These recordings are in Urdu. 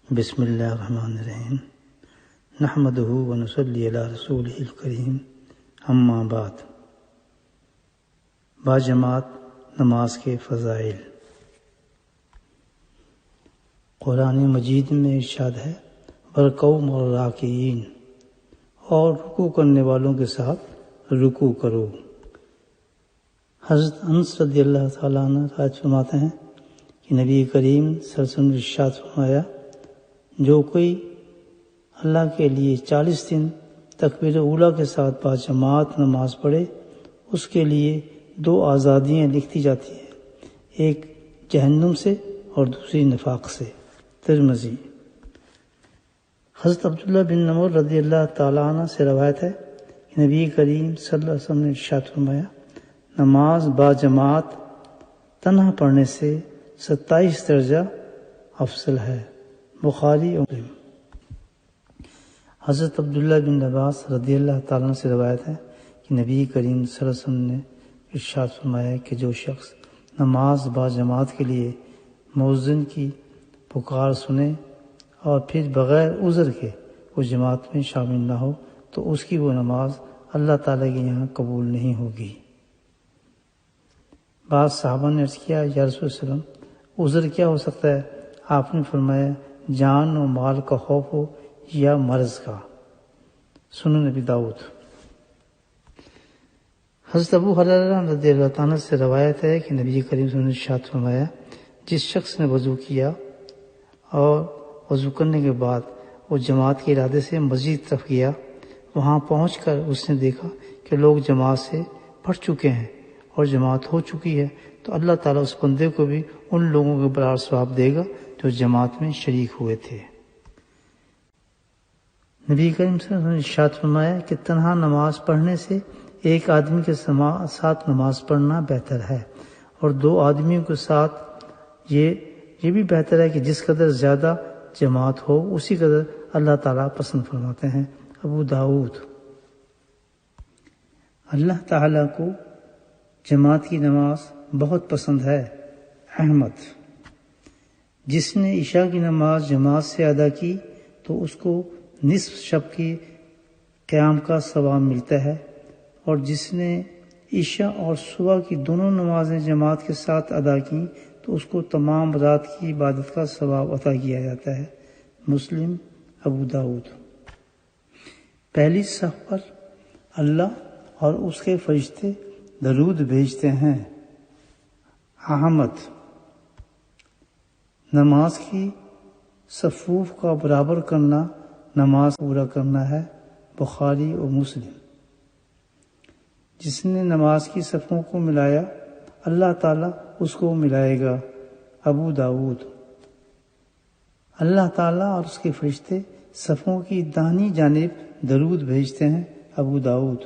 بسم اللہ الرحمن الرحیم نحمدہ ونصلی علی رسولہ الکریم اما بعد۔ باجماعت نماز کے فضائل۔ قرآن مجید میں ارشاد ہے برکعوا مع الراکعین، اور رکوع کرنے والوں کے ساتھ رکوع کرو۔ حضرت انس رضی اللہ تعالیٰ عنہ روایت فرماتے ہیں کہ نبی کریم صلی اللہ علیہ وسلم نے ارشاد فرمایا، جو کوئی اللہ کے لیے 40 دن تکبیر اولیٰ کے ساتھ باجماعت نماز پڑھے، اس کے لیے 2 آزادیاں لکھی جاتی ہیں، ایک جہنم سے اور دوسری نفاق سے۔ ترمذی۔ حضرت عبداللہ بن عمر رضی اللہ تعالیٰ عنہ سے روایت ہے کہ نبی کریم صلی اللہ علیہ وسلم نے ارشاد فرمایا، نماز باجماعت تنہا پڑھنے سے 27 درجہ افضل ہے۔ بخاری اور مسلم۔ حضرت عبداللہ بن عباس رضی اللہ تعالیٰ عنہ سے روایت ہے کہ نبی کریم صلی اللہ علیہ وسلم نے ارشاد فرمایا کہ جو شخص نماز باجماعت کے لیے مؤذن کی پکار سنے اور پھر بغیر عذر کے وہ جماعت میں شامل نہ ہو تو اس کی وہ نماز اللہ تعالیٰ کے یہاں قبول نہیں ہوگی۔ بعض صحابہ نے عرض کیا، یا رسول اللہ علیہ وسلم، عذر کیا ہو سکتا ہے؟ آپ نے فرمایا، جان و مال کا خوف ہو یا مرض کا۔ سنن نبی داؤد۔ حضرت ابو ہریرہ رضی اللہ عنہ سے روایت ہے کہ نبی کریم صلی اللہ علیہ وسلم نے ارشاد فرمایا، جس شخص نے وضو کیا اور وضو کرنے کے بعد وہ جماعت کے ارادے سے مسجد طرف گیا، وہاں پہنچ کر اس نے دیکھا کہ لوگ جماعت سے پڑھ چکے ہیں اور جماعت ہو چکی ہے، تو اللہ تعالیٰ اس بندے کو بھی ان لوگوں کے برابر ثواب دے گا جو جماعت میں شریک ہوئے تھے۔ نبی کریم صلی اللہ علیہ وسلم نے ارشاد فرمایا کہ تنہا نماز پڑھنے سے ایک آدمی کے ساتھ نماز پڑھنا بہتر ہے، اور 2 آدمیوں کے ساتھ یہ بھی بہتر ہے کہ جس قدر زیادہ جماعت ہو اسی قدر اللہ تعالیٰ پسند فرماتے ہیں۔ ابو داؤد۔ اللہ تعالیٰ کو جماعت کی نماز بہت پسند ہے۔ احمد۔ جس نے عشاء کی نماز جماعت سے ادا کی تو اس کو نصف شب کی قیام کا ثواب ملتا ہے، اور جس نے عشاء اور صبح کی دونوں نمازیں جماعت کے ساتھ ادا کی تو اس کو تمام رات کی عبادت کا ثواب عطا کیا جاتا ہے۔ مسلم، ابو داؤد۔ پہلی صف پر اللہ اور اس کے فرشتے درود بھیجتے ہیں۔ احمد۔ نماز کی صفوف کا برابر کرنا نماز پورا کرنا ہے۔ بخاری و مسلم۔ جس نے نماز کی صفوں کو ملایا اللہ تعالیٰ اس کو ملائے گا۔ ابو داؤد۔ اللہ تعالیٰ اور اس کے فرشتے صفوں کی داہنی جانب درود بھیجتے ہیں۔ ابو داؤد۔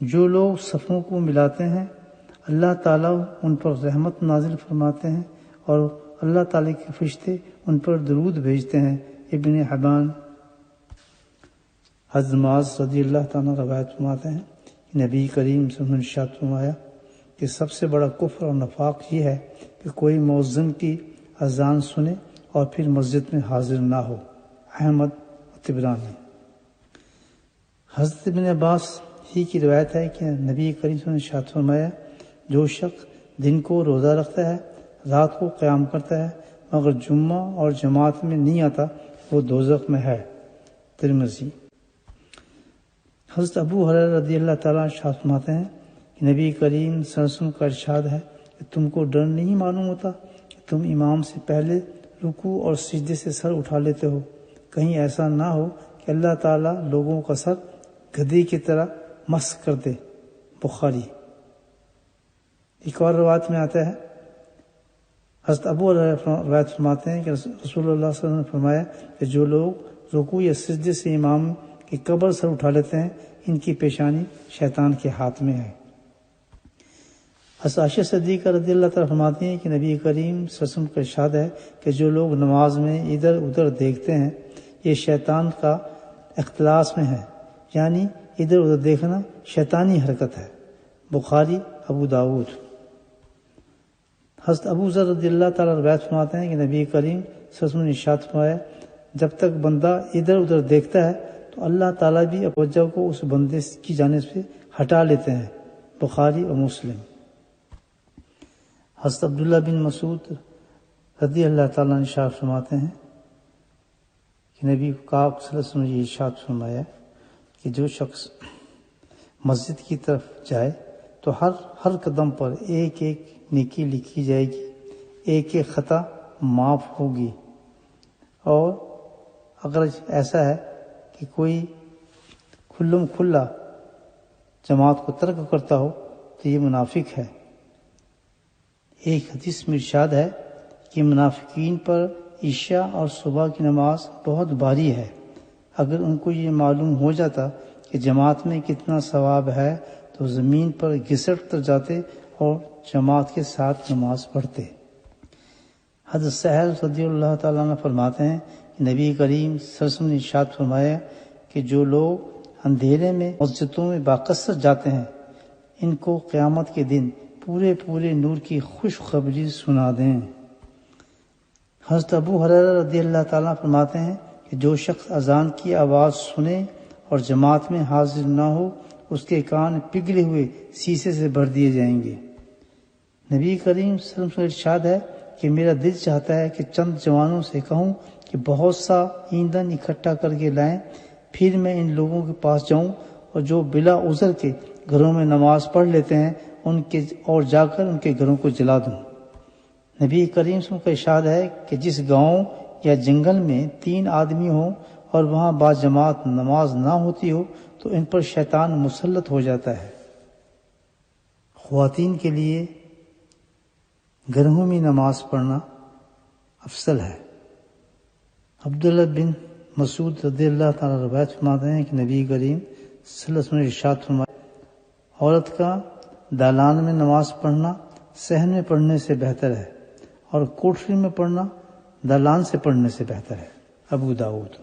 جو لوگ صفوں کو ملاتے ہیں اللہ تعالیٰ ان پر رحمت نازل فرماتے ہیں، اور اللہ تعالیٰ کے فرشتے ان پر درود بھیجتے ہیں۔ ابن حبان۔ حضرت معاذ رضی اللہ تعالیٰ روایت فرماتے ہیں کہ نبی کریم صلی اللہ علیہ وسلم نے ارشاد فرمایا کہ سب سے بڑا کفر اور نفاق یہ ہے کہ کوئی مؤذن کی اذان سنے اور پھر مسجد میں حاضر نہ ہو۔ احمد و طبرانی۔ حضرت ابن عباس ہی کی روایت ہے کہ نبی کریم صلی اللہ علیہ وسلم نے ارشاد فرمایا، جو شخص دن کو روزہ رکھتا ہے، رات کو قیام کرتا ہے، مگر جمعہ اور جماعت میں نہیں آتا، وہ دوزخ میں ہے۔ ترمذی۔ حضرت ابو ہریرہ رضی اللہ تعالیٰ ارشاد فرماتے ہیں کہ نبی کریم صلی اللہ علیہ وسلم کا ارشاد ہے کہ تم کو ڈر نہیں معلوم ہوتا کہ تم امام سے پہلے رکوع اور سجدے سے سر اٹھا لیتے ہو، کہیں ایسا نہ ہو کہ اللہ تعالیٰ لوگوں کا سر گدھے کی طرح مسح کر دے۔ بخاری۔ ایک اور روایت میں آتا ہے، حضرت ابو ہریرہ روایت فرماتے ہیں کہ رسول اللہ صلی اللہ علیہ وسلم نے فرمایا کہ جو لوگ رکوع یا سجدے سے امام کی قبر سر اٹھا لیتے ہیں ان کی پیشانی شیطان کے ہاتھ میں ہے۔ حضرت عائشہ صدیقہ رضی اللہ تعالیٰ فرماتی ہیں کہ نبی کریم صلی اللہ علیہ وسلم کا ارشاد ہے کہ جو لوگ نماز میں ادھر ادھر دیکھتے ہیں یہ شیطان کا اختلاس میں ہے، یعنی ادھر ادھر دیکھنا شیطانی حرکت ہے۔ بخاری، ابو داؤد۔ حضرت ابو ذر رضی اللہ تعالیٰ روایت فرماتے ہیں کہ نبی کریم وسلم نے ارشاد فرمایا جب تک بندہ ادھر ادھر دیکھتا ہے تو اللہ تعالیٰ بھی توجہ کو اس بندے کی جانب سے ہٹا لیتے ہیں۔ بخاری اور مسلم۔ حضرت عبداللہ بن مسعود رضی اللہ تعالیٰ عنہ ارشاد فرماتے ہیں کہ نبی پاک صلی اللہ علیہ وسلم نے یہ ارشاد فرمایا کہ جو شخص مسجد کی طرف جائے تو ہر قدم پر ایک ایک نیکی لکھی جائے گی، ایک ایک خطا معاف ہوگی، اور اگر ایسا ہے کہ کوئی کھلم کھلا جماعت کو ترک کرتا ہو تو یہ منافق ہے۔ ایک حدیث میں ارشاد ہے کہ منافقین پر عشاء اور صبح کی نماز بہت بھاری ہے۔ اگر ان کو یہ معلوم ہو جاتا کہ جماعت میں کتنا ثواب ہے تو زمین پر گھسٹ کر جاتے اور جماعت کے ساتھ نماز پڑھتے۔ حضرت سہل رضی اللہ تعالیٰ عنہ فرماتے ہیں کہ نبی کریم صلی اللہ علیہ وسلم نے ارشاد فرمایا کہ جو لوگ اندھیرے میں مسجدوں میں باکثرت جاتے ہیں ان کو قیامت کے دن پورے نور کی خوشخبری سنا دیں۔ حضرت ابو ہریرہ رضی اللہ تعالیٰ فرماتے ہیں کہ جو شخص اذان کی آواز سنے اور جماعت میں حاضر نہ ہو اس کے کان پگھلے ہوئے سیسے سے بھر دیے جائیں گے۔ نبی کریم صلی اللہ علیہ وسلم کا ارشاد ہے کہ میرا دل چاہتا ہے کہ چند جوانوں سے کہوں کہ بہت سا ایندھن اکٹھا کر کے لائیں، پھر میں ان لوگوں کے پاس جاؤں اور جو بلا عذر کے گھروں میں نماز پڑھ لیتے ہیں اور جا کر ان کے گھروں کو جلا دوں۔ نبی کریم صلی اللہ علیہ وسلم کا ارشاد ہے کہ جس گاؤں یا جنگل میں 3 آدمی ہوں اور وہاں با جماعت نماز نہ ہوتی ہو تو ان پر شیطان مسلط ہو جاتا ہے۔ خواتین کے لیے گھروں میں نماز پڑھنا افضل ہے۔ عبداللہ بن مسعود رضی اللہ تعالیٰ روایت فرماتے ہیں کہ نبی کریم صلی اللہ علیہ وسلم نے ارشاد فرمایا عورت کا دالان میں نماز پڑھنا صحن میں پڑھنے سے بہتر ہے اور کوٹھری میں پڑھنا دالان سے پڑھنے سے بہتر ہے۔ ابو داؤد۔